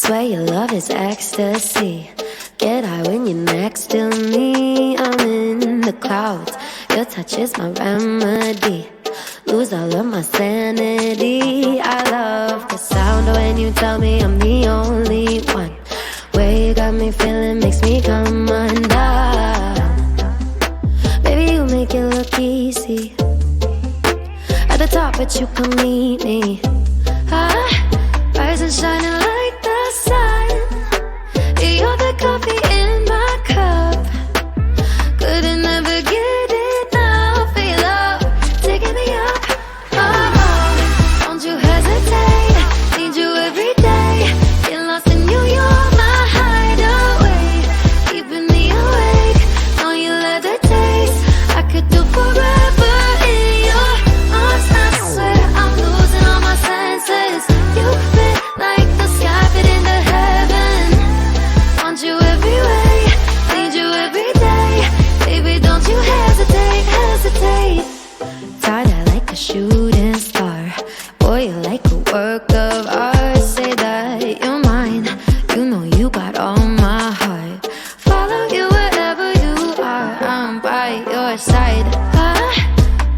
Swear your love is ecstasy. Get high when you're next to me. I'm in the clouds. Your touch is my remedy. Lose all of my sanity. I love the sound when you tell me I'm the only one. Way you got me feeling makes me come undone. Baby, you make it look easy. At the top, but you can meet me. Rise and shining like the sun. You're the coffee in my cup. Couldn't ever get enough of your love, taking me up. Oh, don't you hesitate. Need you every day. Get lost in you, you're my hideaway. Keeping me awake. Know you love the taste. I could do forever in your arms. I swear I'm losing all my senses. You fit like the sky fit into heaven. Want you every way, need you every day. Baby, don't you hesitate, hesitate. Tied out like a shooting star. Boy, you're like a work of art. Say that you're mine. You know you got all my heart. Follow you wherever you are. I'm by your side.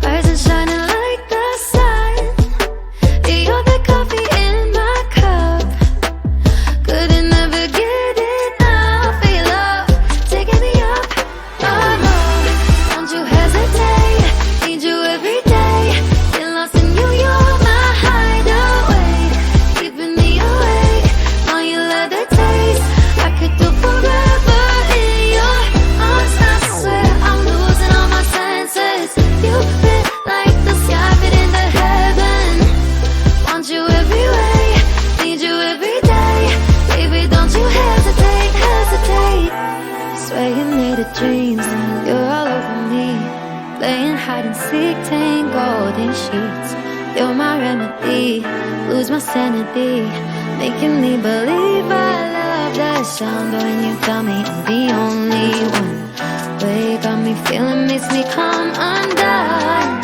Rise and shining like the sun. You're the coffee in my cup. Couldn't ever get enough of your love, taking me up. Oh, don't you hesitate. Need you every day. Get lost in you, you're my hideaway. Keeping me awake. Know you love the taste. I could do forever in your arms. I swear I'm losing all my senses. You fit like the sky fit into heaven. Want you every way, need you every day. Baby, don't you hesitate, hesitate. Swear you made of dreams. You're all over me. Playing hide and seek, tangled in sheets. You're my remedy. Lose my sanity. Making me believe I love that sound when you tell me I'm the only one. Way you got me feeling makes me come undone.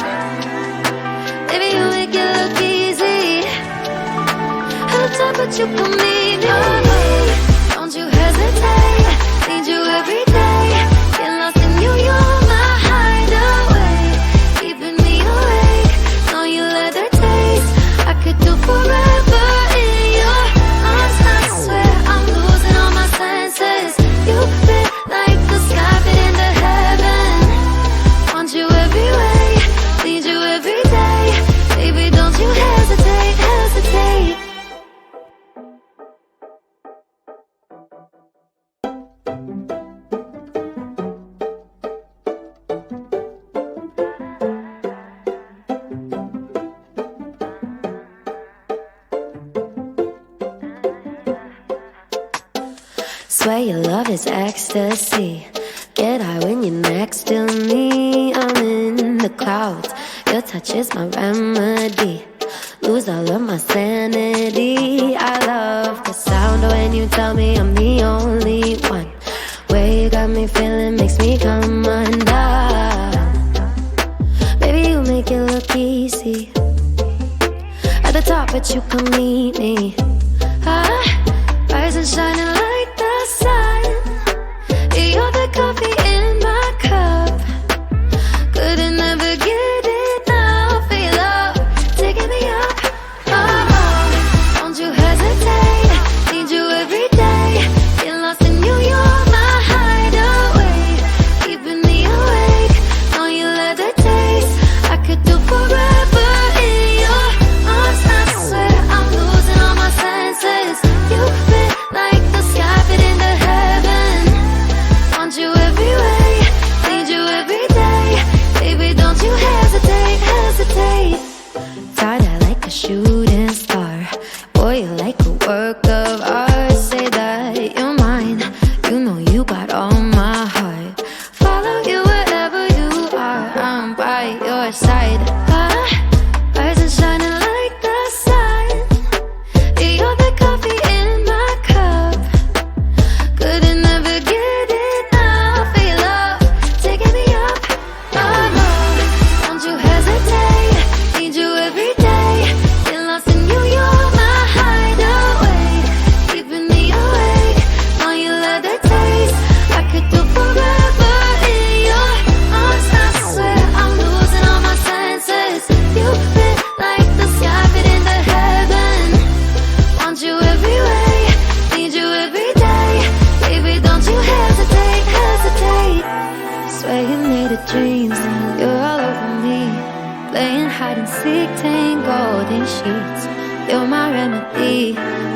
Baby, you make it look easy. At the top, but you can meet me. Don't you hesitate. Need you every day. Get lost in you, you're my hideaway. Keeping me awake. Know you love the taste. I could do forever in your arms. I swear I'm losing all my senses. You fit like the sky fit into heaven. Want you every way. Need you every day. Baby, don't you hesitate, hesitate. Swear your love is ecstasy. Get high when you're next to me. I'm in the clouds. Your touch is my remedy. Lose all of my sanity. I love the sound when you tell me I'm the only one. Way you got me feeling makes me come undone. Baby, you make it look easy. At the top, but you can meet me. Rise and shining like the sun. You're the coffee in my cup. Couldn't ever get enough of your love, taking me up. Oh, don't you hesitate. Need you every day. Get lost in you, you're my hideaway. Keeping me awake. Know you love the taste. I could do forever in your arms. I swear I'm losing all my senses. dreams. You're all over me, playing hide and seek, tangled in sheets. You're my remedy.